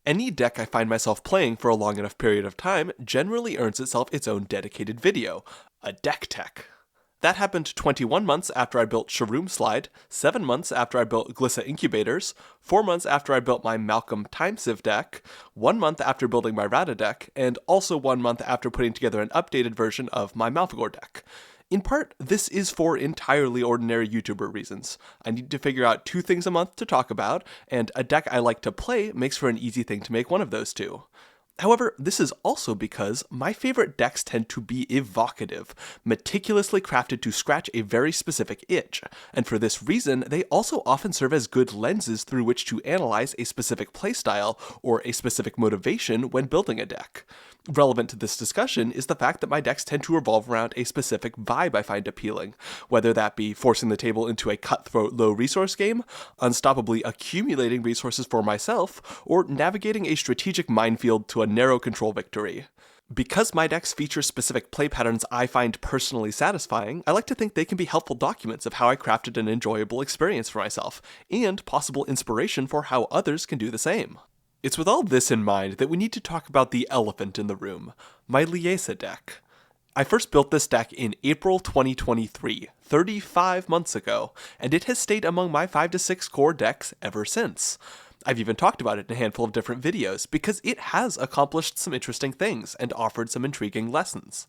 Any deck I find myself playing for a long enough period of time generally earns itself its own dedicated video, a deck tech. That happened 21 months after I built Shroom Slide, 7 months after I built Glissa Incubators, 4 months after I built my Malcolm Time Civ deck, 1 month after building my Rada deck, and also 1 month after putting together an updated version of my Malfagor deck. In part, this is for entirely ordinary YouTuber reasons. I need to figure out 2 things a month to talk about, and a deck I like to play makes for an easy thing to make one of those 2. However, this is also because my favorite decks tend to be evocative, meticulously crafted to scratch a very specific itch, and for this reason, they also often serve as good lenses through which to analyze a specific playstyle or a specific motivation when building a deck. Relevant to this discussion is the fact that my decks tend to revolve around a specific vibe I find appealing, whether that be forcing the table into a cutthroat low-resource game, unstoppably accumulating resources for myself, or navigating a strategic minefield to a narrow control victory. Because my decks feature specific play patterns I find personally satisfying, I like to think they can be helpful documents of how I crafted an enjoyable experience for myself, and possible inspiration for how others can do the same. It's with all this in mind that we need to talk about the elephant in the room, my Liesa deck. I first built this deck in April 2023, 35 months ago, and it has stayed among my 5 to 6 core decks ever since. I've even talked about it in a handful of different videos because it has accomplished some interesting things and offered some intriguing lessons.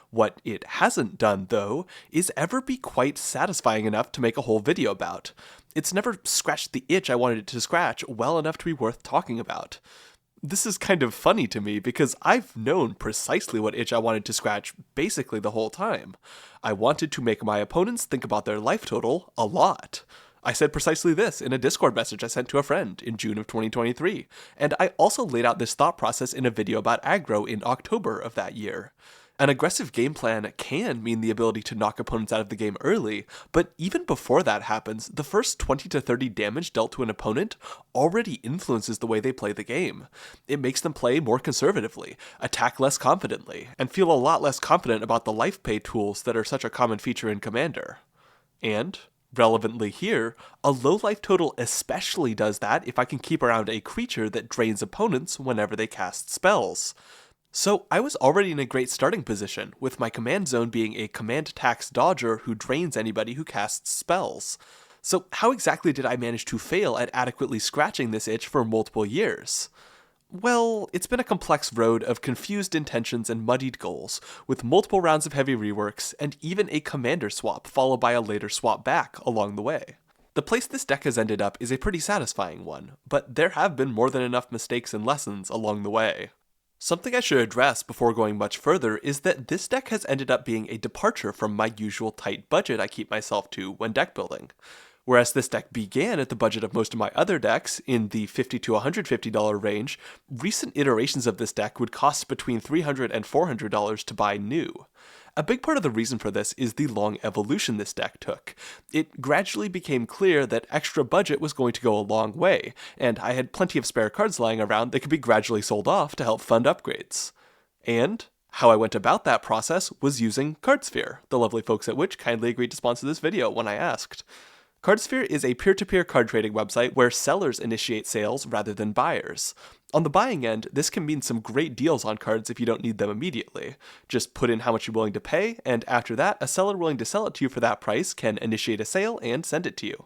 What it hasn't done, though, is ever be quite satisfying enough to make a whole video about. It's never scratched the itch I wanted it to scratch well enough to be worth talking about. This is kind of funny to me because I've known precisely what itch I wanted to scratch basically the whole time. I wanted to make my opponents think about their life total a lot. I said precisely this in a Discord message I sent to a friend in June of 2023, and I also laid out this thought process in a video about Aggro in October of that year. An aggressive game plan can mean the ability to knock opponents out of the game early, but even before that happens, the first 20 to 30 damage dealt to an opponent already influences the way they play the game. It makes them play more conservatively, attack less confidently, and feel a lot less confident about the life pay tools that are such a common feature in Commander. And relevantly here, a low life total especially does that if I can keep around a creature that drains opponents whenever they cast spells. So I was already in a great starting position, with my command zone being a command tax dodger who drains anybody who casts spells. So how exactly did I manage to fail at adequately scratching this itch for multiple years? Well, it's been a complex road of confused intentions and muddied goals, with multiple rounds of heavy reworks, and even a commander swap followed by a later swap back along the way. The place this deck has ended up is a pretty satisfying one, but there have been more than enough mistakes and lessons along the way. Something I should address before going much further is that this deck has ended up being a departure from my usual tight budget I keep myself to when deck building. Whereas this deck began at the budget of most of my other decks, in the $50 to $150 range, recent iterations of this deck would cost between $300 and $400 to buy new. A big part of the reason for this is the long evolution this deck took. It gradually became clear that extra budget was going to go a long way, and I had plenty of spare cards lying around that could be gradually sold off to help fund upgrades. And how I went about that process was using CardSphere, the lovely folks at which kindly agreed to sponsor this video when I asked. CardSphere is a peer-to-peer card trading website where sellers initiate sales rather than buyers. On the buying end, this can mean some great deals on cards if you don't need them immediately. Just put in how much you're willing to pay, and after that, a seller willing to sell it to you for that price can initiate a sale and send it to you.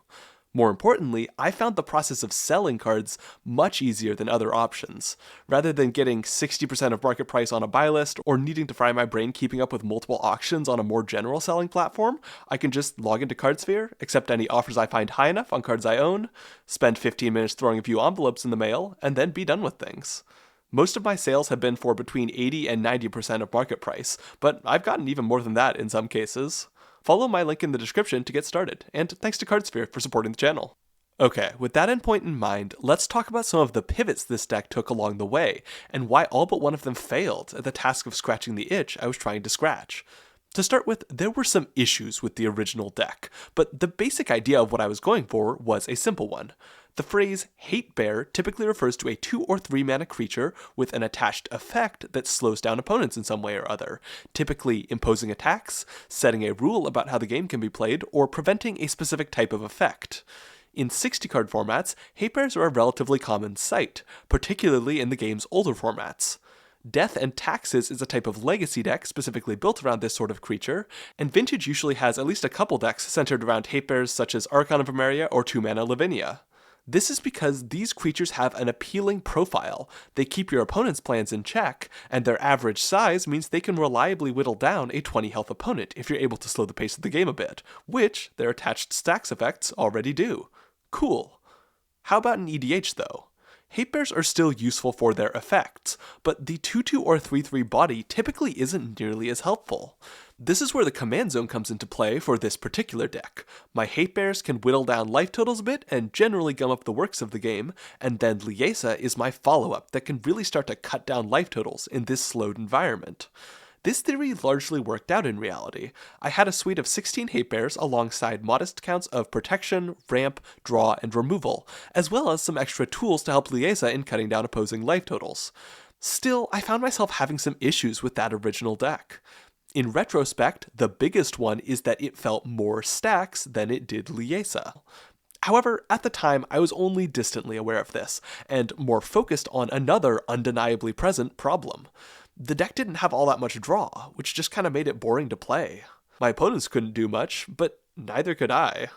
More importantly, I found the process of selling cards much easier than other options. Rather than getting 60% of market price on a buy list or needing to fry my brain keeping up with multiple auctions on a more general selling platform, I can just log into CardSphere, accept any offers I find high enough on cards I own, spend 15 minutes throwing a few envelopes in the mail, and then be done with things. Most of my sales have been for between 80 and 90% of market price, but I've gotten even more than that in some cases. Follow my link in the description to get started, and thanks to CardSphere for supporting the channel. Okay, with that endpoint in mind, let's talk about some of the pivots this deck took along the way, and why all but one of them failed at the task of scratching the itch I was trying to scratch. To start with, there were some issues with the original deck, but the basic idea of what I was going for was a simple one. The phrase Hate Bear typically refers to a 2 or 3 mana creature with an attached effect that slows down opponents in some way or other, typically imposing attacks, setting a rule about how the game can be played, or preventing a specific type of effect. In 60-card formats, hate bears are a relatively common sight, particularly in the game's older formats. Death and Taxes is a type of legacy deck specifically built around this sort of creature, and Vintage usually has at least a couple decks centered around hate bears such as Archon of Emeria or 2-mana Lavinia. This is because these creatures have an appealing profile. They keep your opponent's plans in check, and their average size means they can reliably whittle down a 20 health opponent if you're able to slow the pace of the game a bit, which their attached stacks effects already do. Cool. How about an EDH though? Hate bears are still useful for their effects, but the 2/2 or 3/3 body typically isn't nearly as helpful. This is where the command zone comes into play for this particular deck. My hate bears can whittle down life totals a bit and generally gum up the works of the game, and then Liesa is my follow-up that can really start to cut down life totals in this slowed environment. This theory largely worked out in reality. I had a suite of 16 hate bears alongside modest counts of protection, ramp, draw, and removal, as well as some extra tools to help Liesa in cutting down opposing life totals. Still, I found myself having some issues with that original deck. In retrospect, the biggest one is that it felt more stacks than it did Liesa. However, at the time, I was only distantly aware of this, and more focused on another undeniably present problem. The deck didn't have all that much draw, which just kind of made it boring to play. My opponents couldn't do much, but neither could I.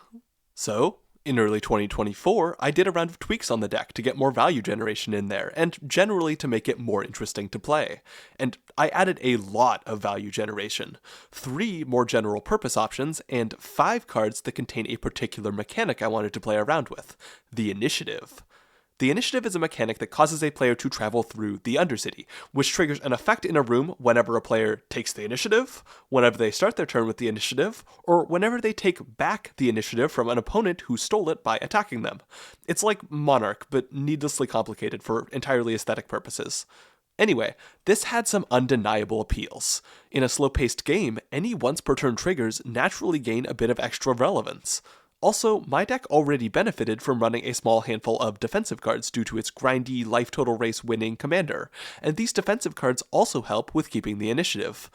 So, in early 2024, I did a round of tweaks on the deck to get more value generation in there, and generally to make it more interesting to play. And I added a lot of value generation. 3 more general purpose options, and 5 cards that contain a particular mechanic I wanted to play around with, the Initiative. The Initiative is a mechanic that causes a player to travel through the Undercity, which triggers an effect in a room whenever a player takes the initiative, whenever they start their turn with the initiative, or whenever they take back the initiative from an opponent who stole it by attacking them. It's like Monarch, but needlessly complicated for entirely aesthetic purposes. Anyway, this had some undeniable appeals. In a slow-paced game, any once-per-turn triggers naturally gain a bit of extra relevance. Also, my deck already benefited from running a small handful of defensive cards due to its grindy, life total race winning commander, and these defensive cards also help with keeping the initiative.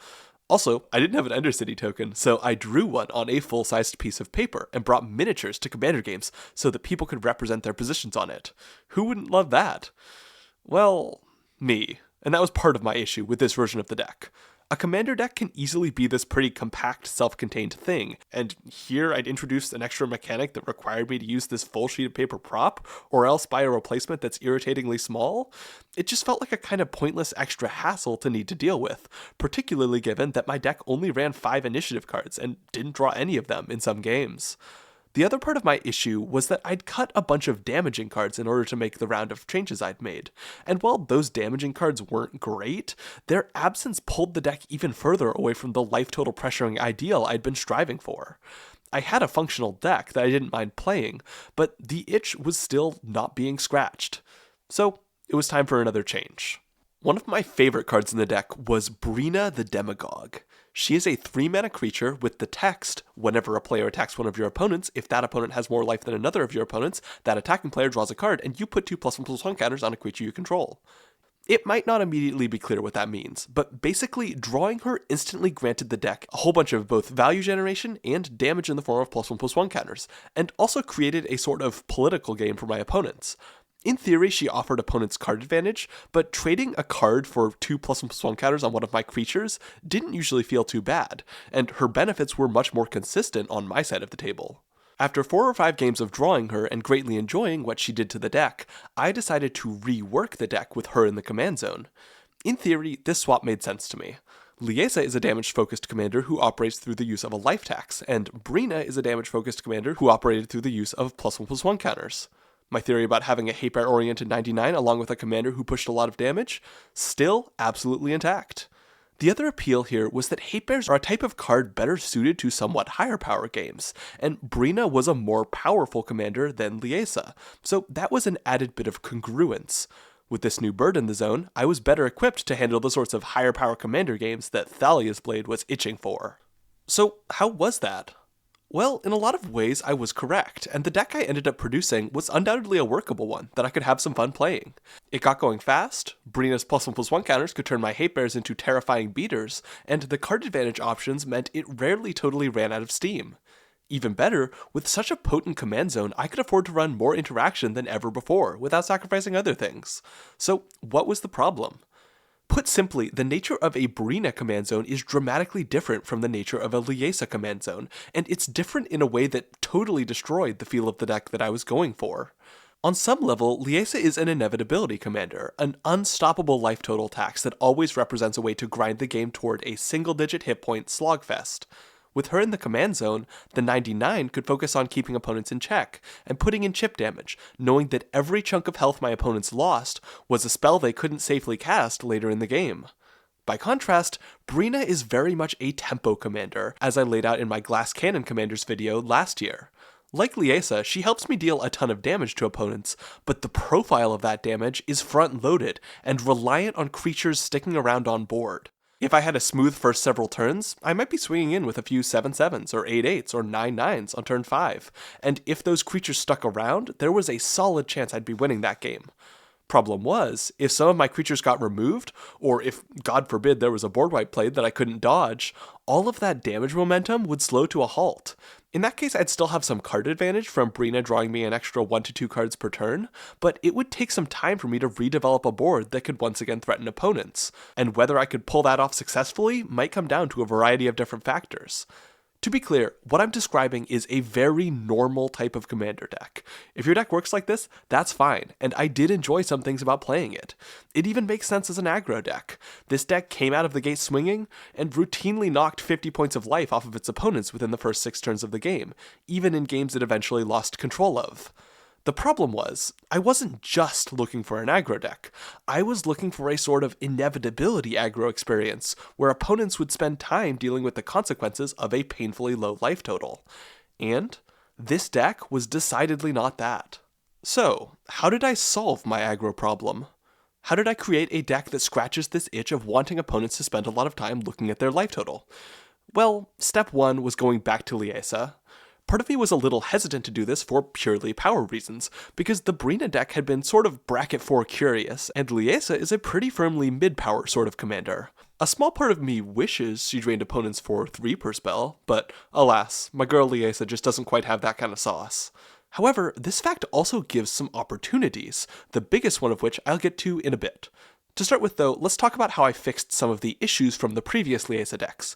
Also, I didn't have an Undercity token, so I drew one on a full-sized piece of paper and brought miniatures to commander games so that people could represent their positions on it. Who wouldn't love that? Well, me. And that was part of my issue with this version of the deck. A commander deck can easily be this pretty compact, self-contained thing, and here I'd introduced an extra mechanic that required me to use this full sheet of paper prop, or else buy a replacement that's irritatingly small. It just felt like a kind of pointless extra hassle to need to deal with, particularly given that my deck only ran 5 initiative cards and didn't draw any of them in some games. The other part of my issue was that I'd cut a bunch of damaging cards in order to make the round of changes I'd made, and while those damaging cards weren't great, their absence pulled the deck even further away from the life total pressuring ideal I'd been striving for. I had a functional deck that I didn't mind playing, but the itch was still not being scratched. So, it was time for another change. One of my favorite cards in the deck was Brina the Demagogue. She is a 3-mana creature with the text, whenever a player attacks one of your opponents, if that opponent has more life than another of your opponents, that attacking player draws a card, and you put 2+1/+1 counters on a creature you control. It might not immediately be clear what that means, but basically, drawing her instantly granted the deck a whole bunch of both value generation and damage in the form of +1/+1 counters, and also created a sort of political game for my opponents. In theory, she offered opponents card advantage, but trading a card for 2+1/+1 counters on one of my creatures didn't usually feel too bad, and her benefits were much more consistent on my side of the table. After 4 or 5 games of drawing her and greatly enjoying what she did to the deck, I decided to rework the deck with her in the command zone. In theory, this swap made sense to me. Liesa is a damage-focused commander who operates through the use of a life tax, and Brina is a damage-focused commander who operated through the use of +1/+1 counters. My theory about having a hate bear-oriented 99 along with a commander who pushed a lot of damage? Still absolutely intact. The other appeal here was that hate bears are a type of card better suited to somewhat higher power games, and Brina was a more powerful commander than Liesa, so that was an added bit of congruence. With this new bird in the zone, I was better equipped to handle the sorts of higher power commander games that Thalia's Blade was itching for. So how was that? Well, in a lot of ways, I was correct, and the deck I ended up producing was undoubtedly a workable one that I could have some fun playing. It got going fast, Brina's +1/+1 counters could turn my hate bears into terrifying beaters, and the card advantage options meant it rarely totally ran out of steam. Even better, with such a potent command zone, I could afford to run more interaction than ever before without sacrificing other things. So, what was the problem? Put simply, the nature of a Brina command zone is dramatically different from the nature of a Liesa command zone, and it's different in a way that totally destroyed the feel of the deck that I was going for. On some level, Liesa is an inevitability commander, an unstoppable life total tax that always represents a way to grind the game toward a single-digit hit point slogfest. With her in the command zone, the 99 could focus on keeping opponents in check and putting in chip damage, knowing that every chunk of health my opponents lost was a spell they couldn't safely cast later in the game. By contrast, Brina is very much a tempo commander, as I laid out in my Glass Cannon Commanders video last year. Like Liesa, she helps me deal a ton of damage to opponents, but the profile of that damage is front-loaded and reliant on creatures sticking around on board. If I had a smooth first several turns, I might be swinging in with a few 7/7s or 8/8s or 9/9s on turn 5, and if those creatures stuck around, there was a solid chance I'd be winning that game. Problem was, if some of my creatures got removed, or if, God forbid, there was a board wipe played that I couldn't dodge, all of that damage momentum would slow to a halt. In that case, I'd still have some card advantage from Brina drawing me an extra 1 to 2 cards per turn, but it would take some time for me to redevelop a board that could once again threaten opponents, and whether I could pull that off successfully might come down to a variety of different factors. To be clear, what I'm describing is a very normal type of commander deck. If your deck works like this, that's fine, and I did enjoy some things about playing it. It even makes sense as an aggro deck. This deck came out of the gate swinging, and routinely knocked 50 points of life off of its opponents within the first 6 turns of the game, even in games it eventually lost control of. The problem was, I wasn't just looking for an aggro deck. I was looking for a sort of inevitability aggro experience, where opponents would spend time dealing with the consequences of a painfully low life total. And this deck was decidedly not that. So, how did I solve my aggro problem? How did I create a deck that scratches this itch of wanting opponents to spend a lot of time looking at their life total? Well, step 1 was going back to Liesa. Part of me was a little hesitant to do this for purely power reasons, because the Brina deck had been sort of bracket 4 curious, and Liesa is a pretty firmly mid-power sort of commander. A small part of me wishes she drained opponents for 3 per spell, but alas, my girl Liesa just doesn't quite have that kind of sauce. However, this fact also gives some opportunities, the biggest one of which I'll get to in a bit. To start with though, let's talk about how I fixed some of the issues from the previous Liesa decks.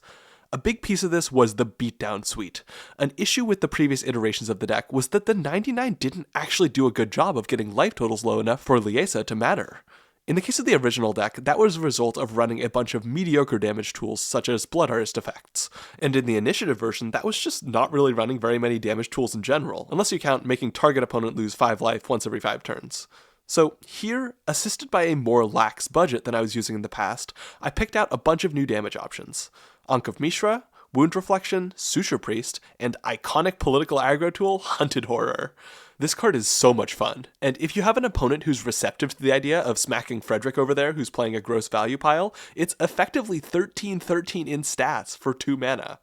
A big piece of this was the beatdown suite. An issue with the previous iterations of the deck was that the 99 didn't actually do a good job of getting life totals low enough for Liesa to matter. In the case of the original deck, that was a result of running a bunch of mediocre damage tools such as Blood Artist effects, and in the initiative version, that was just not really running very many damage tools in general, unless you count making target opponent lose 5 life once every 5 turns. So here, assisted by a more lax budget than I was using in the past, I picked out a bunch of new damage options. Ankh of Mishra, Wound Reflection, Suture Priest, and iconic political aggro tool, Hunted Horror. This card is so much fun, and if you have an opponent who's receptive to the idea of smacking Frederick over there who's playing a gross value pile, it's effectively 13/13 in stats for 2 mana.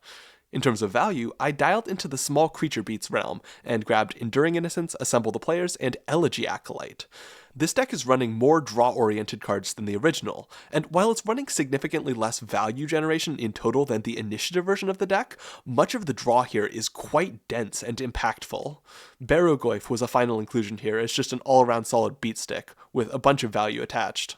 In terms of value, I dialed into the small creature beats realm and grabbed Enduring Innocence, Assemble the Players, and Elegy Acolyte. This deck is running more draw-oriented cards than the original, and while it's running significantly less value generation in total than the initiative version of the deck, much of the draw here is quite dense and impactful. Barrow-Goyf was a final inclusion here as just an all-around solid beat stick, with a bunch of value attached.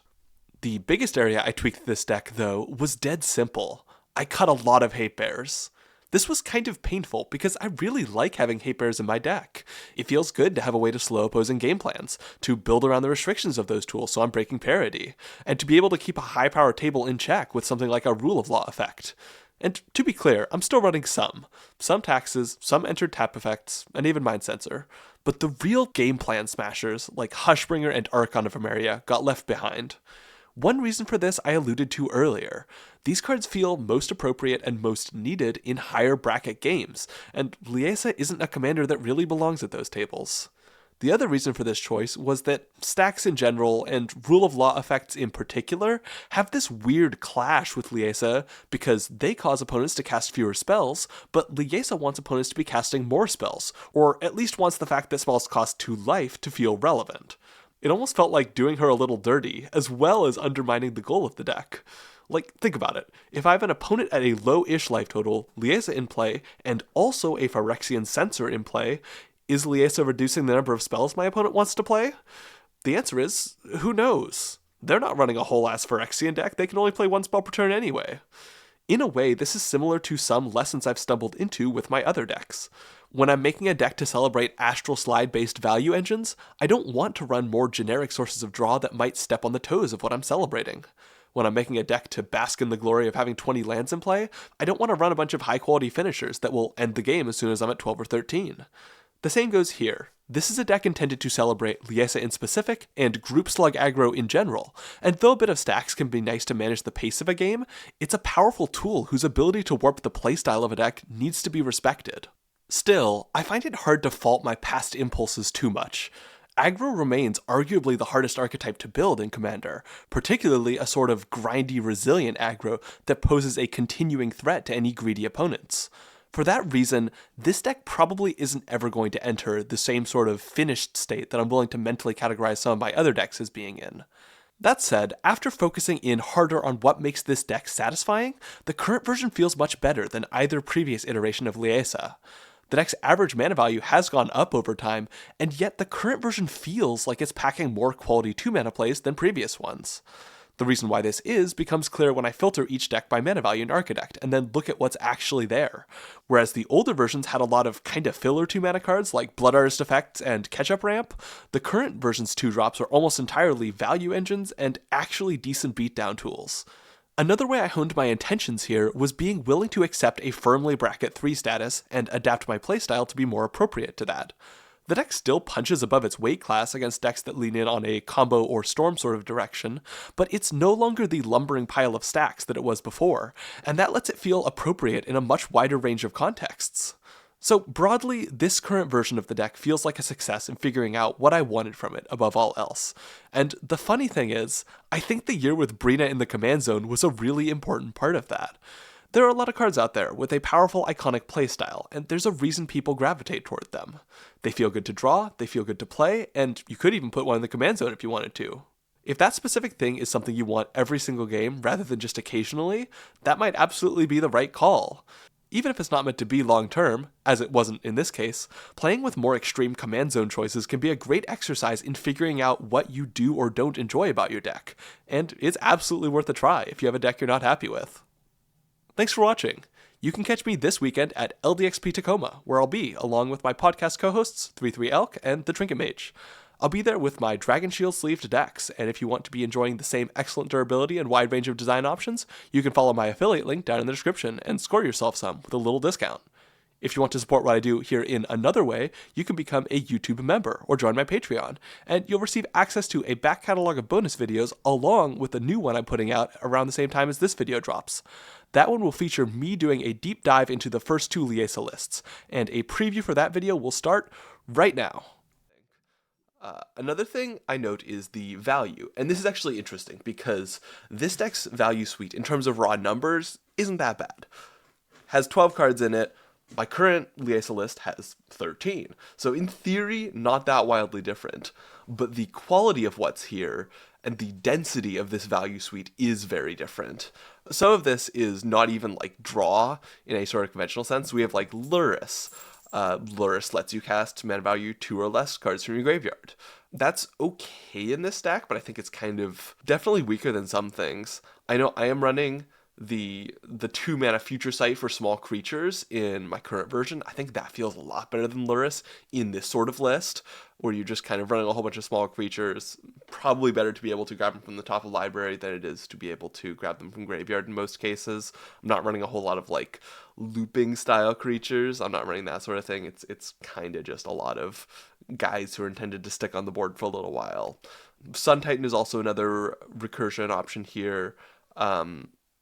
The biggest area I tweaked this deck, though, was dead simple. I cut a lot of Hate Bears. This was kind of painful because I really like having Hate Bears in my deck. It feels good to have a way to slow opposing game plans, to build around the restrictions of those tools so I'm breaking parity, and to be able to keep a high power table in check with something like a Rule of Law effect. And to be clear, I'm still running some taxes, some entered tap effects, and even Mind Sensor. But the real game plan smashers, like Hushbringer and Archon of Emeria, got left behind. One reason for this I alluded to earlier. These cards feel most appropriate and most needed in higher bracket games, and Liesa isn't a commander that really belongs at those tables. The other reason for this choice was that stacks in general, and Rule of Law effects in particular, have this weird clash with Liesa because they cause opponents to cast fewer spells, but Liesa wants opponents to be casting more spells, or at least wants the fact that spells cost 2 life to feel relevant. It almost felt like doing her a little dirty, as well as undermining the goal of the deck. Like, think about it. If I have an opponent at a low-ish life total, Liesa in play, and also a Phyrexian Censor in play, is Liesa reducing the number of spells my opponent wants to play? The answer is, who knows? They're not running a whole ass Phyrexian deck, they can only play one spell per turn anyway. In a way, this is similar to some lessons I've stumbled into with my other decks. When I'm making a deck to celebrate Astral Slide based value engines, I don't want to run more generic sources of draw that might step on the toes of what I'm celebrating. When I'm making a deck to bask in the glory of having 20 lands in play, I don't want to run a bunch of high quality finishers that will end the game as soon as I'm at 12 or 13. The same goes here. This is a deck intended to celebrate Liesa in specific, and Group Slug aggro in general, and though a bit of stacks can be nice to manage the pace of a game, it's a powerful tool whose ability to warp the playstyle of a deck needs to be respected. Still, I find it hard to fault my past impulses too much. Aggro remains arguably the hardest archetype to build in Commander, particularly a sort of grindy, resilient aggro that poses a continuing threat to any greedy opponents. For that reason, this deck probably isn't ever going to enter the same sort of finished state that I'm willing to mentally categorize some of my other decks as being in. That said, after focusing in harder on what makes this deck satisfying, the current version feels much better than either previous iteration of Liesa. The deck's average mana value has gone up over time, and yet the current version feels like it's packing more quality 2-mana plays than previous ones. The reason why this becomes clear when I filter each deck by mana value in Architect, and then look at what's actually there. Whereas the older versions had a lot of kind of filler 2-mana cards like Blood Artist Effects and Catch-Up Ramp, the current version's 2-drops are almost entirely value engines and actually decent beatdown tools. Another way I honed my intentions here was being willing to accept a firmly bracket 3 status and adapt my playstyle to be more appropriate to that. The deck still punches above its weight class against decks that lean in on a combo or storm sort of direction, but it's no longer the lumbering pile of stacks that it was before, and that lets it feel appropriate in a much wider range of contexts. So broadly, this current version of the deck feels like a success in figuring out what I wanted from it above all else. And the funny thing is, I think the year with Brina in the command zone was a really important part of that. There are a lot of cards out there with a powerful iconic playstyle, and there's a reason people gravitate toward them. They feel good to draw, they feel good to play, and you could even put one in the command zone if you wanted to. If that specific thing is something you want every single game rather than just occasionally, that might absolutely be the right call. Even if it's not meant to be long-term, as it wasn't in this case, playing with more extreme command zone choices can be a great exercise in figuring out what you do or don't enjoy about your deck, and it's absolutely worth a try if you have a deck you're not happy with. Thanks for watching. You can catch me this weekend at LDXP Tacoma, where I'll be, along with my podcast co-hosts, 33Elk and The Trinket Mage. I'll be there with my Dragon Shield sleeved decks, and if you want to be enjoying the same excellent durability and wide range of design options, you can follow my affiliate link down in the description and score yourself some with a little discount. If you want to support what I do here in another way, you can become a YouTube member or join my Patreon, and you'll receive access to a back catalog of bonus videos along with the new one I'm putting out around the same time as this video drops. That one will feature me doing a deep dive into the first 2 Liesa lists, and a preview for that video will start right now. Another thing I note is the value, and this is actually interesting because this deck's value suite in terms of raw numbers isn't that bad. Has 12 cards in it. My current Liesa list has 13, so in theory, not that wildly different, but the quality of what's here and the density of this value suite is very different. Some of this is not even like draw in a sort of conventional sense. We have like Luris. Luris lets you cast mana value 2 or less cards from your graveyard. That's okay in this deck, but I think it's kind of definitely weaker than some things. I know I am running the 2 mana Future Sight for small creatures in my current version. I think that feels a lot better than Luris in this sort of list, where you're just kind of running a whole bunch of small creatures. Probably better to be able to grab them from the top of library than it is to be able to grab them from graveyard in most cases. I'm not running a whole lot of like looping style creatures. I'm not running that sort of thing. It's kind of just a lot of guys who are intended to stick on the board for a little while. Sun Titan is also another recursion option here.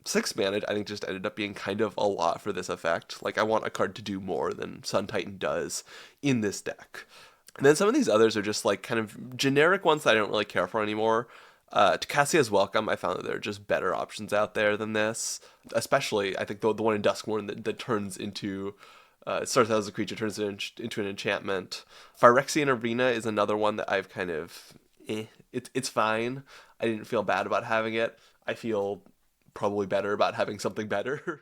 6 mana, I think, just ended up being kind of a lot for this effect. Like, I want a card to do more than Sun Titan does in this deck. And then some of these others are just, like, kind of generic ones that I don't really care for anymore. To Cassia's Welcome, I found that there are just better options out there than this. Especially, I think, the one in Duskmourn that turns into... it starts out as a creature, turns into an enchantment. Phyrexian Arena is another one that I've kind of... It's fine. I didn't feel bad about having it. I feel probably better about having something better.